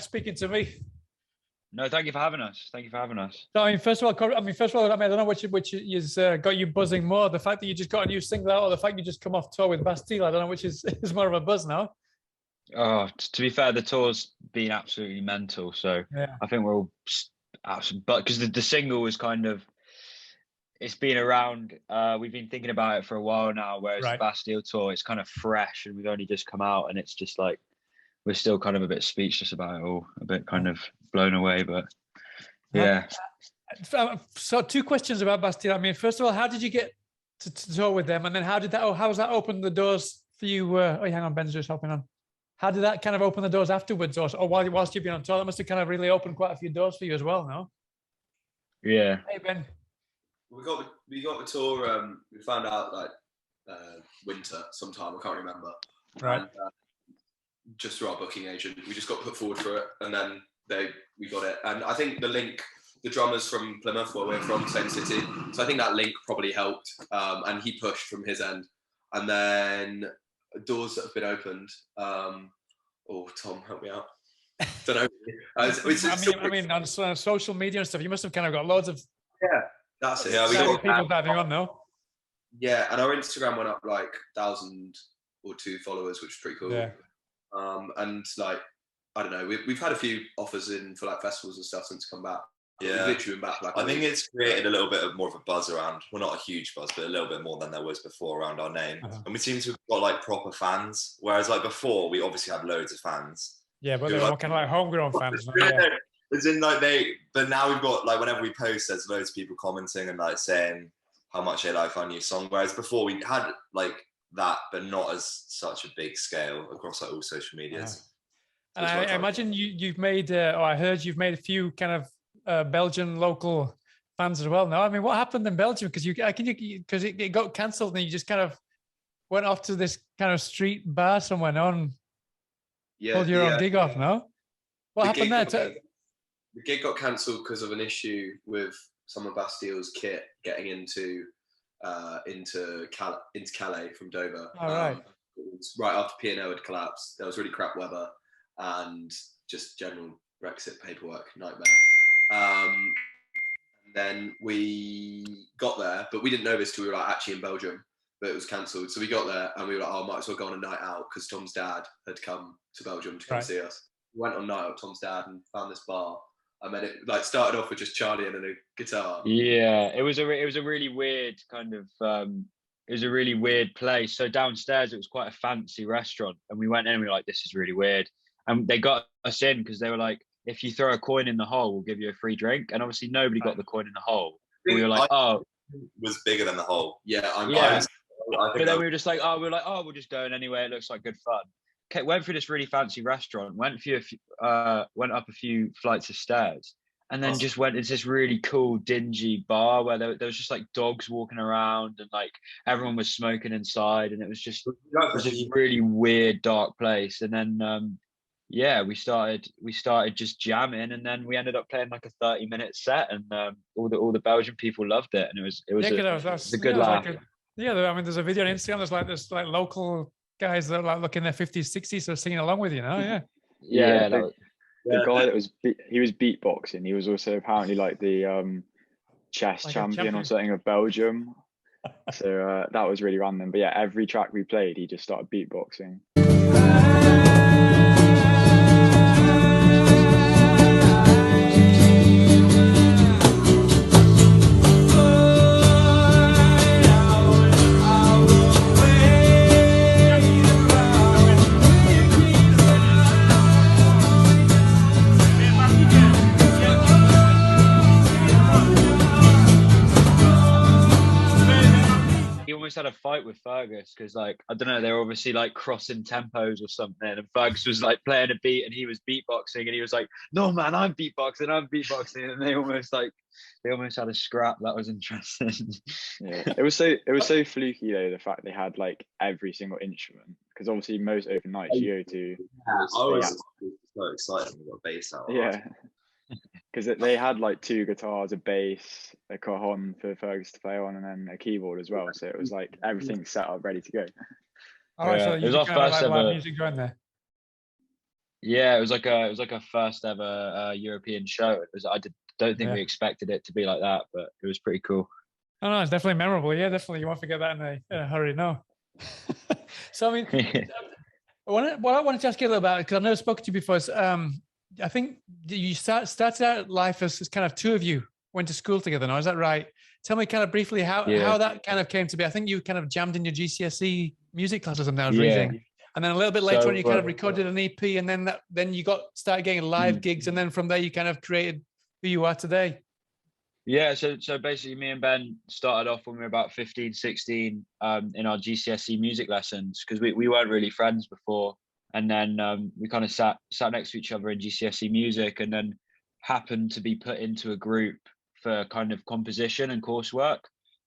speaking to me. No, thank you for having us. Thank you for having us. So, I mean, first of all, I don't know which is got you buzzing more, the fact that you just got a new single out, or the fact you just come off tour with Bastille. I don't know which is more of a buzz now. Oh, to be fair, the tour's been absolutely mental. So Yeah. I think we're all but because the single was kind of, it's been around. We've been thinking about it for a while now. Whereas the Bastille tour, it's kind of fresh, and we've only just come out, and it's just like we're still kind of a bit speechless about it all, a bit kind of blown away. But yeah. So 2 questions about Bastille. I mean, first of all, how did you get to tour with them, and then how was that open the doors for you? Hang on, Ben's just hopping on. How did that kind of open the doors afterwards, or whilst you've been on tour? That must have kind of really opened quite a few doors for you as well, no? Yeah. Hey, Ben. We got the tour. We found out like winter sometime. I can't remember. Right. And, just through our booking agent, we just got put forward for it, and then we got it. And I think the drummers from Plymouth, where we're from, same city. So I think that link probably helped. And he pushed from his end, and then doors that have been opened. Tom, help me out. Don't know. I mean, on social media and stuff, you must have kind of got loads of that's it. Yeah, we got people diving on now. Yeah, and our Instagram went up like 1,000 or 2 followers, which is pretty cool. Yeah. And like, I don't know, we've had a few offers in for like festivals and stuff since come back. Yeah, we've literally been back. Like I think it's created a little bit of more of a buzz around. Well, not a huge buzz, but a little bit more than there was before around our name. And we seem to have got like proper fans, whereas like before we obviously had loads of fans. Yeah, but they're all kind of like homegrown fans. As in like but now we've got like whenever we post, there's loads of people commenting and like saying how much they like our new song. Whereas before we had like that, but not as such a big scale across like all social medias. And I imagine you've made, or I heard you've made a few kind of Belgian local fans as well. Now, I mean, what happened in Belgium? Because it got cancelled, and you just kind of went off to this kind of street bar somewhere. Pulled your own gig off. No, what happened there? The gig got cancelled because of an issue with some of Bastille's kit getting into Calais from Dover. All right. It was right after P&O had collapsed. There was really crap weather and just general Brexit paperwork nightmare. And then we got there, but we didn't know this till we were like actually in Belgium, but it was cancelled. So we got there and we were like, oh, might as well go on a night out, because Tom's dad had come to Belgium to come see us. We went on night out with Tom's dad and found this bar. I mean, it like started off with just Charlie and a guitar. Yeah, it was a really weird kind of it was a really weird place. So downstairs it was quite a fancy restaurant, and we went in and we were like, this is really weird. And they got us in because they were like, if you throw a coin in the hole, we'll give you a free drink. And obviously nobody got the coin in the hole. We were like, oh, it was bigger than the hole. Yeah. But then we were just like, we're just going anyway. It looks like good fun. Okay, went through this really fancy restaurant, went up a few flights of stairs, and then just went into this really cool, dingy bar where there was just like dogs walking around, and like everyone was smoking inside, and it was just a really weird, dark place. And then we started just jamming, and then we ended up playing like a 30-minute set, and all the Belgian people loved it, and it was a good laugh. I mean, there's a video on Instagram. There's like local guys that are like looking in their 50s, 60s, so singing along with you now. The guy that was beatboxing, he was also apparently like the chess champion or something of Belgium. So that was really random. But yeah, every track we played, he just started beatboxing. Had a fight with Fergus because like I don't know, they were obviously like crossing tempos or something, and Fergus was like playing a beat and he was beatboxing, and he was like, no man, I'm beatboxing, and they almost had a scrap. That was interesting. It was so fluky though, the fact they had like every single instrument, because obviously most open nights you go to I was so excited when we got bass out. because they had like 2 guitars, a bass, a cajon for Fergus to play on, and then a keyboard as well. So it was like everything set up, ready to go. All right, so you kind of like live music going there. Yeah, it was like a first ever European show. It was don't think we expected it to be like that, but it was pretty cool. Oh no, it's definitely memorable. Yeah, definitely. You won't forget that in a hurry. No. So I mean, what I wanted to ask you a little about, because I've never spoken to you before, is I think you started out life as kind of two of you went to school together. Now, is that right? Tell me kind of briefly how that kind of came to be. I think you kind of jammed in your GCSE music class or something. I was reading, and then a little bit later on, you kind of recorded an EP, and then you started getting live gigs, and then from there you kind of created who you are today. Yeah, so basically me and Ben started off when we were about 15, 16 in our GCSE music lessons, because we weren't really friends before. And then we kind of sat next to each other in GCSE music, and then happened to be put into a group for kind of composition and coursework.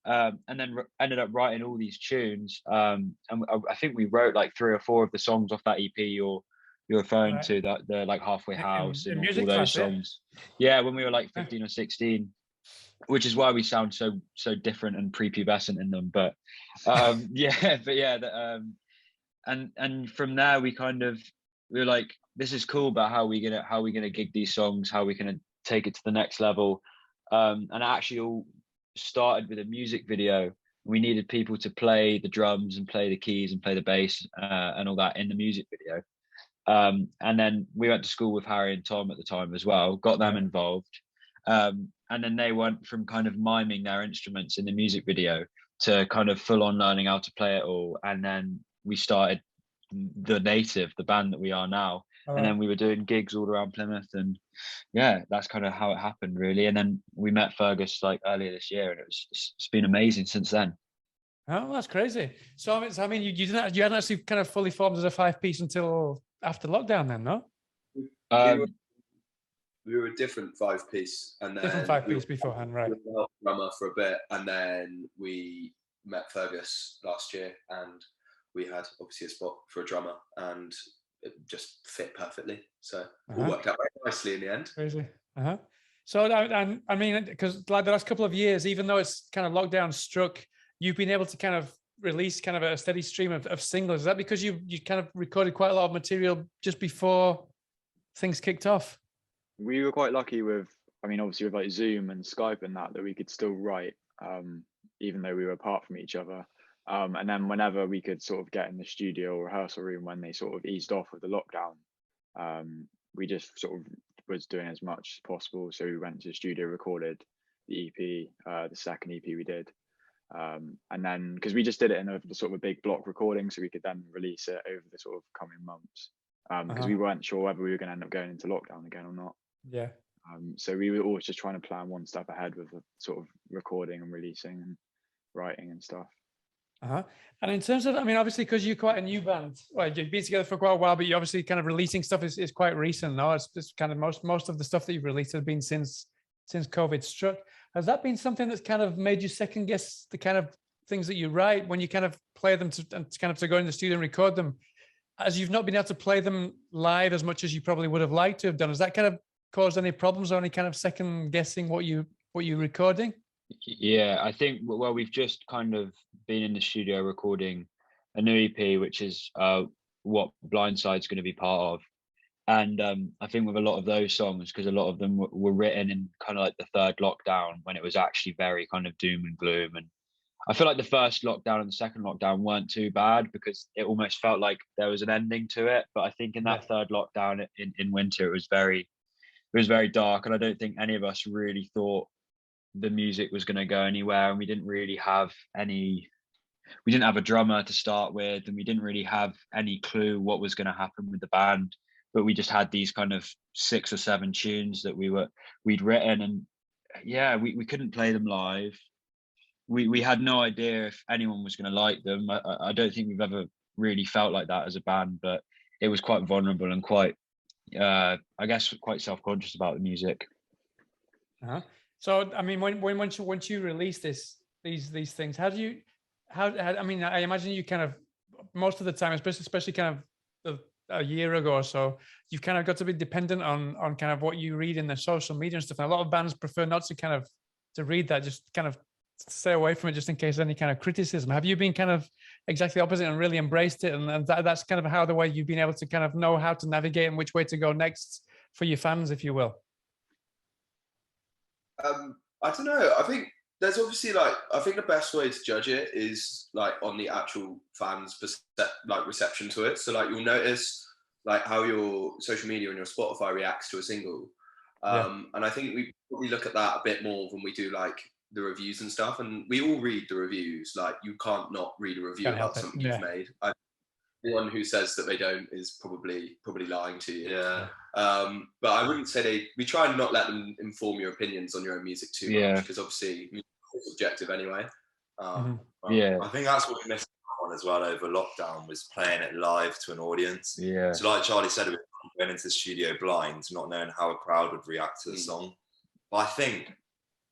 And then ended up writing all these tunes. And I think we wrote like 3 or 4 of the songs off that EP you're referring to, that the like Halfway House and all those songs. Yeah, when we were like 15 or 16. Which is why we sound so different and prepubescent in them, but and from there we were like, this is cool, but how are we gonna gig these songs, how are we gonna take it to the next level, and it actually all started with a music video. We needed people to play the drums and play the keys and play the bass and all that in the music video, and then we went to school with Harry and Tom at the time as well, got them involved. And then they went from kind of miming their instruments in the music video to kind of full on learning how to play it all. And then we started the band that we are now. And then we were doing gigs all around Plymouth, and yeah, that's kind of how it happened really. And then we met Fergus like earlier this year, and it's been amazing since then. Oh, that's crazy. So I mean, you hadn't actually kind of fully formed as a 5-piece until after lockdown then, no? We were a different 5-piece, and then different 5-piece beforehand, right? Drummer for a bit, and then we met Fergus last year, and we had obviously a spot for a drummer, and it just fit perfectly. So it worked out very nicely in the end. Crazy. So I mean, because like the last couple of years, even though it's kind of lockdown struck, you've been able to kind of release kind of a steady stream of singles. Is that because you kind of recorded quite a lot of material just before things kicked off? We were quite lucky with, I mean, obviously with like Zoom and Skype and that we could still write, even though we were apart from each other. And then whenever we could sort of get in the studio or rehearsal room when they sort of eased off with the lockdown, we just sort of was doing as much as possible. So we went to the studio, recorded the EP, the second EP we did. And then, because we just did it in a sort of a big block recording, so we could then release it over the sort of coming months. Because we weren't sure whether we were going to end up going into lockdown again or not. Yeah. So we were always just trying to plan one step ahead with the sort of recording and releasing and writing and stuff. And in terms of, I mean, obviously, because you're quite a new band, well, you've been together for quite a while, but you obviously kind of releasing stuff is quite recent. No, it's just kind of most of the stuff that you've released has been since COVID struck. Has that been something that's kind of made you second guess the kind of things that you write when you kind of play them to go in the studio and record them? As you've not been able to play them live as much as you probably would have liked to have done, has that kind of caused any problems or any kind of second guessing what you're recording? Yeah, I think, well, we've just kind of been in the studio recording a new EP, which is what Blindside's going to be part of. And I think with a lot of those songs, because a lot of them were written in kind of like the third lockdown when it was actually very kind of doom and gloom. And I feel like the first lockdown and the second lockdown weren't too bad because it almost felt like there was an ending to it. But I think in that third lockdown in winter, it was very dark. And I don't think any of us really thought the music was going to go anywhere. And we didn't have a drummer to start with, and we didn't really have any clue what was going to happen with the band. But we just had these kind of 6 or 7 tunes that we'd written, and yeah, we couldn't play them live. We had no idea if anyone was going to like them. I don't think we've ever really felt like that as a band, but it was quite vulnerable and quite, I guess, quite self-conscious about the music. So, I mean, once you release these things, how I mean, I imagine you kind of, most of the time, especially kind of a year ago or so, you've kind of got to be dependent on kind of what you read in the social media and stuff. And a lot of bands prefer not to kind of to read that, just kind of stay away from it just in case any kind of criticism. Have you been kind of exactly opposite and really embraced it, and that's kind of how the way you've been able to kind of know how to navigate and which way to go next for your fans, if you will? I don't know. I think there's obviously like, I think the best way to judge it is like on the actual fans' like reception to it. So like you'll notice like how your social media and your Spotify reacts to a single. And I think we probably look at that a bit more when we do like the reviews and stuff. And we all read the reviews. Like you can't not read a review about something you've made. Anyone who says that they don't is probably lying to you. Yeah. But I wouldn't say we try and not let them inform your opinions on your own music too much, because obviously it's subjective anyway. I think that's what we missed on as well over lockdown, was playing it live to an audience. Yeah. So like Charlie said, we went into the studio blind, not knowing how a crowd would react to the song. But I think,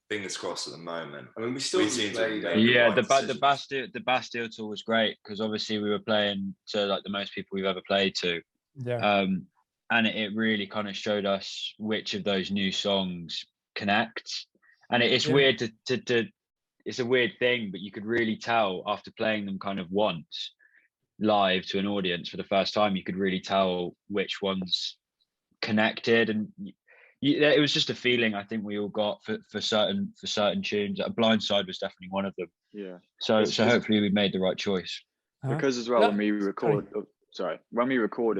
fingers crossed at the moment. I mean, we seem to play. Yeah, the Bastille tour was great because obviously we were playing to like the most people we've ever played to. Yeah. And it really kind of showed us which of those new songs connect. And it's weird to it's a weird thing, but you could really tell after playing them kind of once live to an audience for the first time, you could really tell which ones connected. And it was just a feeling I think we all got for certain tunes. Blindside was definitely one of them. Yeah. So hopefully we made the right choice. Because as well, when we recorded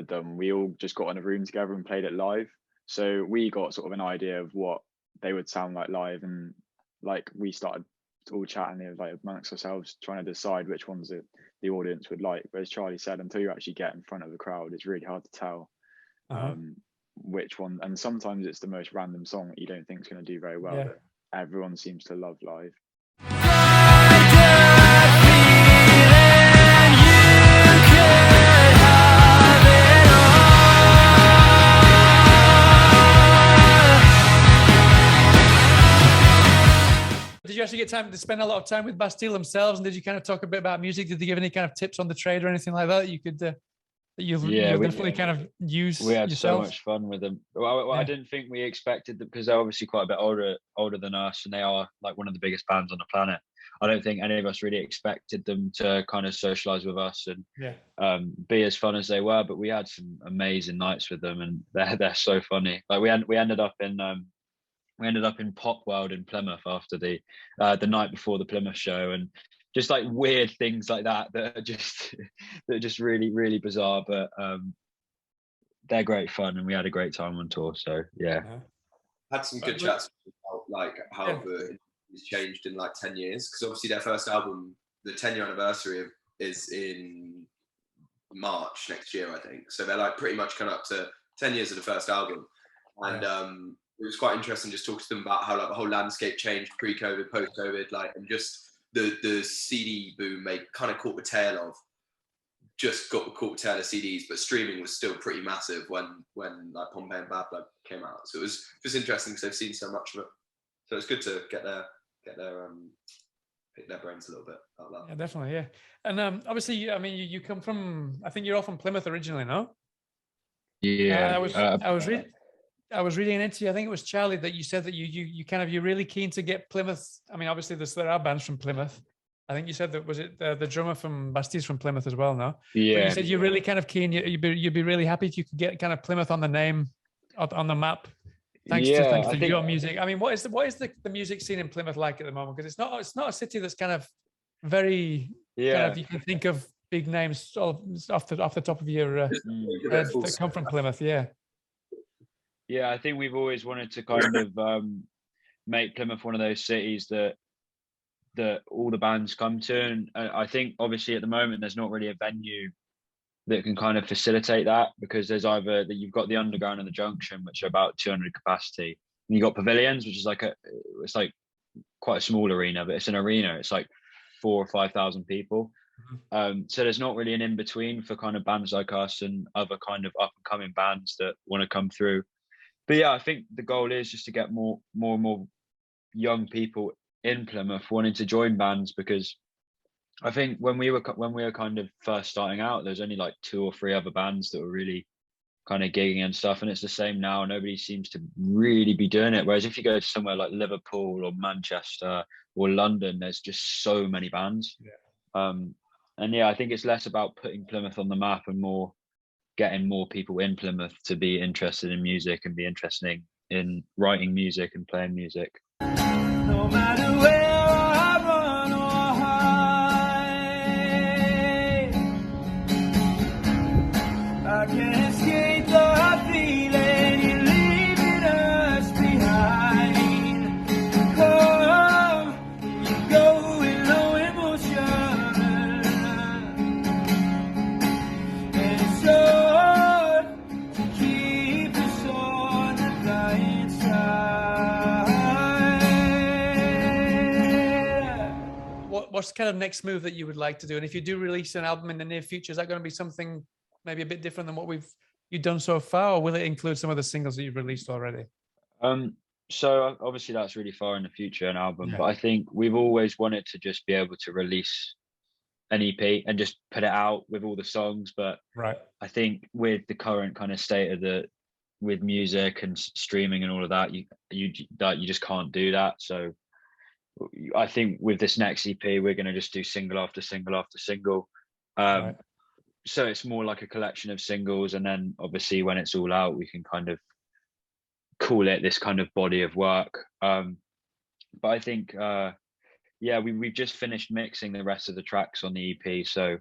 them, we all just got in a room together and played it live. So we got sort of an idea of what they would sound like live, and like we started all chatting like amongst ourselves, trying to decide which ones the audience would like. But as Charlie said, until you actually get in front of the crowd, it's really hard to tell which one. And sometimes it's the most random song that you don't think is going to do very well that everyone seems to love live. Did you actually get time to spend a lot of time with Bastille themselves? And did you kind of talk a bit about music? Did they give any kind of tips on the trade or anything like that you could you'll definitely kind of use? We had yourself? so much fun with them. Well, I didn't think we expected them, because they're obviously quite a bit older than us, and they are like one of the biggest bands on the planet. I don't think any of us really expected them to kind of socialize with us and be as fun as they were. But we had some amazing nights with them, and they're so funny. Like we ended up in Pop World in Plymouth after the night before the Plymouth show, and just like weird things like that are just really, really bizarre, but they're great fun, and we had a great time on tour. So had some good chats about like how it's changed in like 10 years, because obviously their first album, the 10-year anniversary is in March next year, I think. So they're like pretty much come up to 10 years of the first album, and it was quite interesting just talking to them about how like the whole landscape changed pre-COVID, post-COVID, like, and just the CD boom they kind of caught the tail of CDs, but streaming was still pretty massive when like Pompeii and Bad Blood came out. So it was just interesting because they've seen so much of it. So it's good to get their pick their brains a little bit about that. Yeah, definitely, yeah. And obviously, I mean, you come from, I think you're all from Plymouth originally, no? Yeah. I was reading an interview, I think it was Charlie, that you said that you're really keen to get Plymouth. I mean, obviously there are bands from Plymouth. I think you said that, was it the drummer from Bastille's from Plymouth as well, no? Yeah. But you said you're really kind of keen, you'd be really happy if you could get kind of Plymouth on the name, on the map. Thanks to your music. I mean, what is the music scene in Plymouth like at the moment? Because it's not a city that's kind of very kind of, you can think of big names off the top of your head that come from Plymouth. Yeah, I think we've always wanted to kind of make Plymouth one of those cities that all the bands come to, and I think obviously at the moment there's not really a venue that can kind of facilitate that, because there's either that you've got the Underground and the Junction, which are about 200 capacity, and you got Pavilions, which is like it's like quite a small arena, but it's an arena. It's like 4,000 or 5,000 people. So there's not really an in between for kind of bands like us and other kind of up and coming bands that want to come through. But yeah, I think the goal is just to get more and more young people in Plymouth wanting to join bands, because I think when we were kind of first starting out, there's only like 2 or 3 other bands that were really kind of gigging and stuff, and it's the same now. Nobody seems to really be doing it. Whereas if you go to somewhere like Liverpool or Manchester or London, there's just so many bands. And yeah, I think it's less about putting Plymouth on the map and more getting more people in Plymouth to be interested in music and be interested in writing music and playing music. No matter where I run or hide, I can't escape the feeling you're leaving us behind. Come, you go with no emotion, and it's hard to keep us on the blind side. What's kind of next move that you would like to do? And if you do release an album in the near future, is that going to be something maybe a bit different than what you've done so far, or will it include some of the singles that you've released already? So obviously that's really far in the future, an album, but I think we've always wanted to just be able to release an EP and just put it out with all the songs. But I think with the current kind of state of with music and streaming and all of that, you just can't do that. So I think with this next EP, we're going to just do single after single after single. So it's more like a collection of singles, and then obviously when it's all out, we can kind of call it this kind of body of work. But I think we've just finished mixing the rest of the tracks on the EP, so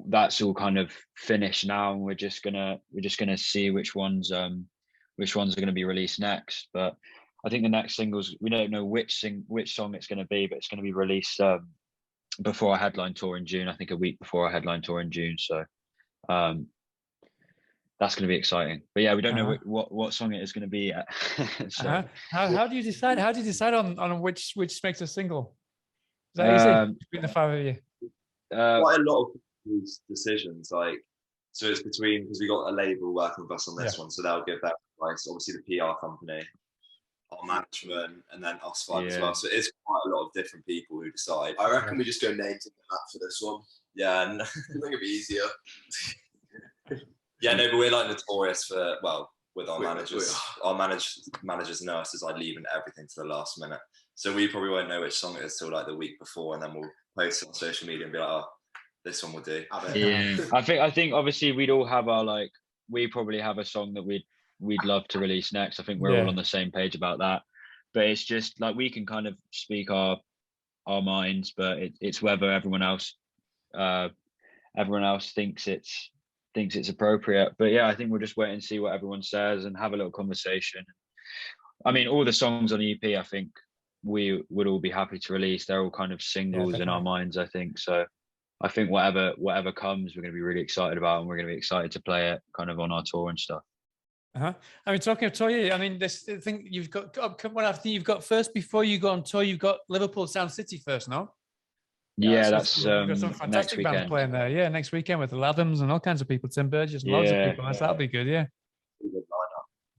that's all kind of finished now, and we're just gonna see which ones are going to be released next. But I think the next singles, we don't know which song it's going to be, but it's going to be released before our headline tour in June. I think a week before our headline tour in June. So that's going to be exciting. But yeah, we don't know what song it is going to be yet. So, how do you decide? How do you decide on which makes a single? Is that easy between the five of you? Quite a lot of people's decisions. Like, so it's between, because we got a label working with us on this one, so they'll give that advice. Obviously, the PR company, our management, and then us five as well. So it's quite a lot of different people who decide. I reckon we just go names in the hat for this one. Yeah, and I think it'd be easier. Yeah, no, but we're like notorious for, well, with our managers. Our managers know us as like leaving everything to the last minute. So we probably won't know which song it is till like the week before, and then we'll post it on social media and be like, oh, this one will do. Yeah, I think obviously we'd all have our we probably have a song that we'd love to release next. I think we're all on the same page about that. But it's just like we can kind of speak our minds, but it's whether everyone else thinks it's appropriate. But yeah, I think we'll just wait and see what everyone says and have a little conversation. I mean, all the songs on the EP, I think we would all be happy to release. They're all kind of singles in our minds, I think. So I think whatever comes, we're going to be really excited about, and we're going to be excited to play it kind of on our tour and stuff. I mean, talking of tour, I mean, this thing you've got what I think you've got first before you go on tour, you've got Liverpool Sound City first, no? Yeah, that's you've got some fantastic bands playing there. Yeah, next weekend with the Lathams and all kinds of people, Tim Burgess, and loads of people. That'll be good. Yeah.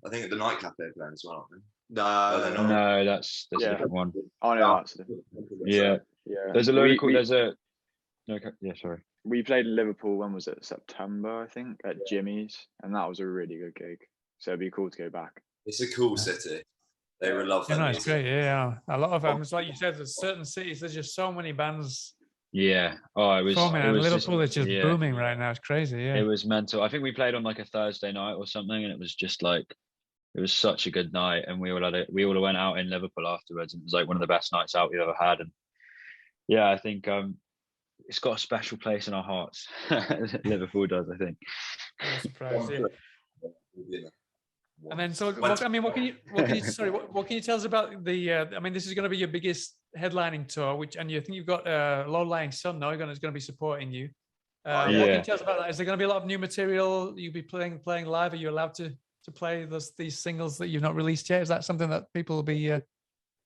I think at the nightclub they're playing as well. No, that's a different one. Oh no, that's yeah. There's a local. Sorry. We played in Liverpool. When was it? September, I think, at Jimmy's, and that was a really good gig. So it'd be cool to go back. It's a cool city. They would love that. No, it's great. Yeah, a lot of them. It's like you said, there's certain cities. There's just so many bands. Yeah. Oh, it was. Liverpool is just booming right now. It's crazy. Yeah. It was mental. I think we played on like a Thursday night or something, and it was just like, it was such a good night, and we all went out in Liverpool afterwards, and it was like one of the best nights out we've ever had. And yeah, I think it's got a special place in our hearts. Liverpool does, I think. No surprise, yeah. And then, so what can you tell us about the? I mean, this is going to be your biggest headlining tour, and you think you've got Low Lying Sun now. Is going to be supporting you. What can you tell us about that? Is there going to be a lot of new material you'll be playing live? Are you allowed to play these singles that you've not released yet? Is that something that people will be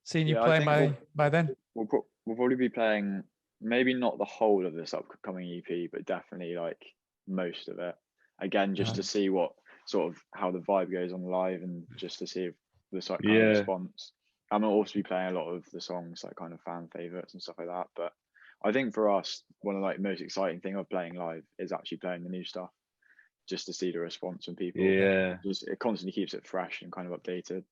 seeing you play by then? We'll probably be playing maybe not the whole of this upcoming EP, but definitely like most of it. Again, just to see what sort of how the vibe goes on live, and just to see if the kind of response. I'm also be playing a lot of the songs, like kind of fan favorites and stuff like that. But I think for us, one of the most exciting thing of playing live is actually playing the new stuff, just to see the response from people. Yeah. Just, it constantly keeps it fresh and kind of updated.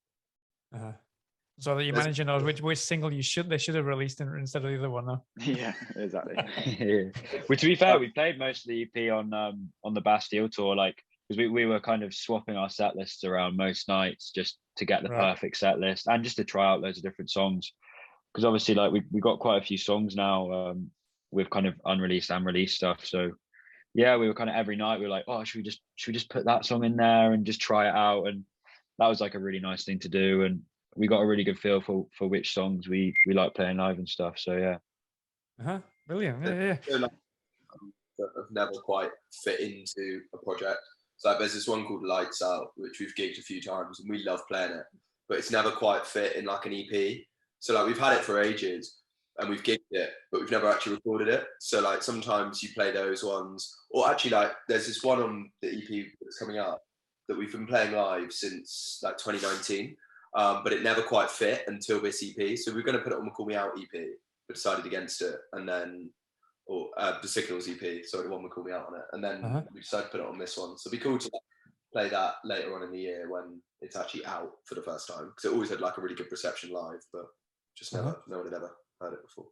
So that you're managing those, which single they should have released instead of the other one, though. Yeah, exactly. Well, to be fair, we played most of the EP on the Bastille tour, like, because we were kind of swapping our set lists around most nights just to get the perfect set list and just to try out loads of different songs. Because obviously, like, we got quite a few songs now with kind of unreleased and released stuff. So yeah, we were kind of every night we were like, oh, should we just put that song in there and just try it out? And that was like a really nice thing to do. And we got a really good feel for which songs we like playing live and stuff. So yeah. Brilliant. Yeah. That have never quite fit into a project. So there's this one called Lights Out, which we've gigged a few times, and we love playing it, but it's never quite fit in like an EP. So like we've had it for ages, and we've gigged it, but we've never actually recorded it. So like sometimes you play those ones, or actually like there's this one on the EP that's coming up that we've been playing live since like 2019. But it never quite fit until this EP. So we're going to put it on the Call Me Out EP, but decided against it. And then, or the Signals EP, sorry, the one with Call Me Out on it. And then we decided to put it on this one. So it'd be cool to play that later on in the year when it's actually out for the first time. Because it always had like a really good reception live, but just no one had ever heard it before.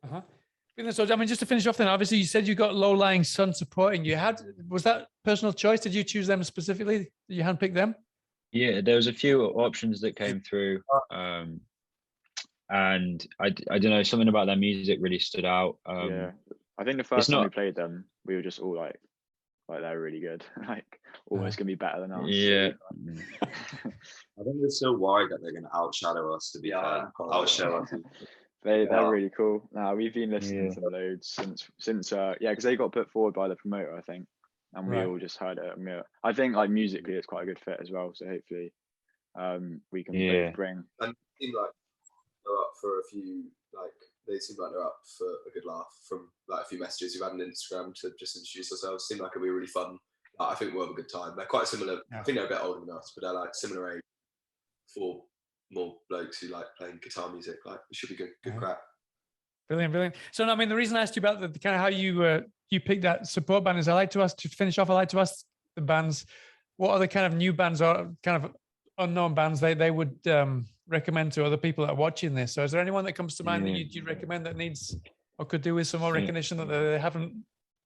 So, I mean, just to finish off then, obviously you said you got Low Lying Sun supporting you. Was that personal choice? Did you choose them specifically? Did you handpick them? Yeah, there was a few options that came through, and I don't know, something about their music really stood out. Yeah, I think the first time we played them, we were just all like they're really good, like almost gonna be better than us. Yeah, I think we're still worried that they're going to outshadow us. To be fair, outshow us. They're really cool. Now we've been listening to them loads since because they got put forward by the promoter, I think. And we all just heard it. I think like musically it's quite a good fit as well. So hopefully we can both bring. And they seem like they're up for a few, like they seem like they're up for a good laugh from like a few messages we've had on Instagram to just introduce ourselves. Seem like it'll be really fun. I think we'll have a good time. They're quite similar. I think they're a bit older than us, but they're like similar age. 4 more blokes who like playing guitar music. Like it should be good crack. Brilliant. So, I mean, the reason I asked you about the kind of how you picked that support band is I like to ask the bands what other kind of new bands or kind of unknown bands they would recommend to other people that are watching this. So is there anyone that comes to mind that you'd recommend that needs or could do with some more recognition that they haven't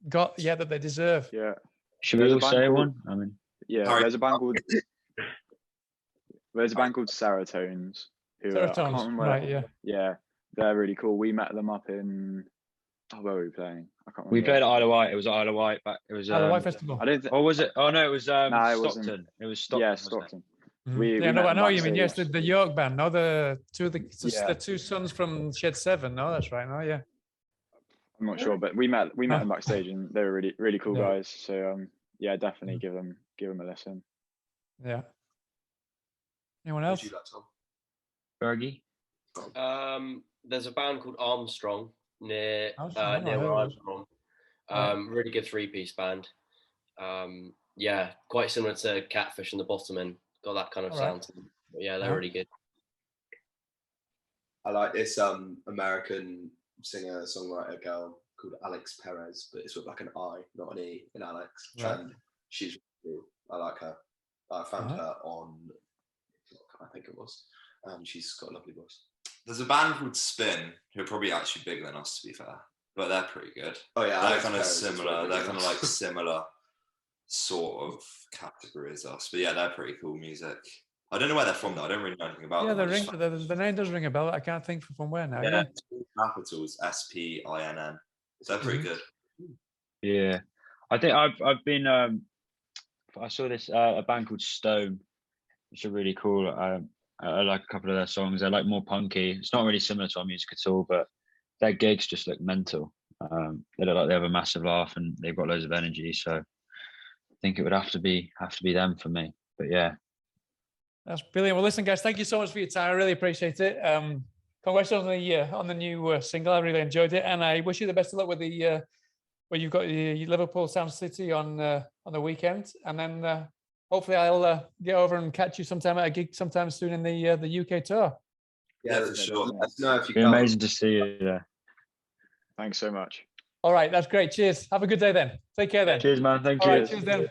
got yet that they deserve? Yeah. Should we all say one? I mean, there's a band called Serotones. Serotones, Yeah. They're really cool. We met them up in where were we playing? I can't remember. We played at Isle of Wight. It was Isle of Wight, but it was Isle of Wight Festival. I didn't. Or was it? Oh no, it was Stockton. It was Stockton. Yeah, Stockton. I know what you mean. Yes, the York band. No, the two sons from Shed 7. No, that's right. No, yeah. I'm not sure, but we met them backstage, and they were really really cool guys. So definitely give them a listen. Yeah. Anyone else? Fergie. There's a band called Armstrong near where I'm from. Really good 3-piece band. Quite similar to Catfish and the Bottommen. Got that kind of sound to them. But yeah, they're really good. I like this American singer songwriter girl called Alex Perez, but it's with like an I, not an E, in Alex. Right. And she's really cool. I like her. I found her on, I think it was. She's got a lovely voice. There's a band called Spin who are probably actually bigger than us, to be fair, but they're pretty good. Oh yeah, they're kind of similar. They're kind of like similar sort of category as us, but yeah, they're pretty cool music. I don't know where they're from though. I don't really know anything about them. The name does ring a bell. I can't think from where now. Yeah, capitals SPINN. So they're pretty good. Yeah, I think I've been. I saw this a band called Stone, which are really cool. I like a couple of their songs. They're like more punky. It's not really similar to our music at all, but their gigs just look mental. They look like they have a massive laugh and they've got loads of energy. So I think it would have to be them for me. But yeah, that's brilliant. Well, listen, guys, thank you so much for your time. I really appreciate it. Congratulations on the new single. I really enjoyed it, and I wish you the best of luck with the where you've got your Liverpool Sound City on the weekend, and then. Hopefully, I'll get over and catch you sometime at a gig sometime soon in the UK tour. Yeah, for sure. Let us know if you come. Amazing to see you. Yeah. Thanks so much. All right, that's great. Cheers. Have a good day then. Take care then. Cheers, man. Thank you. All right, cheers then.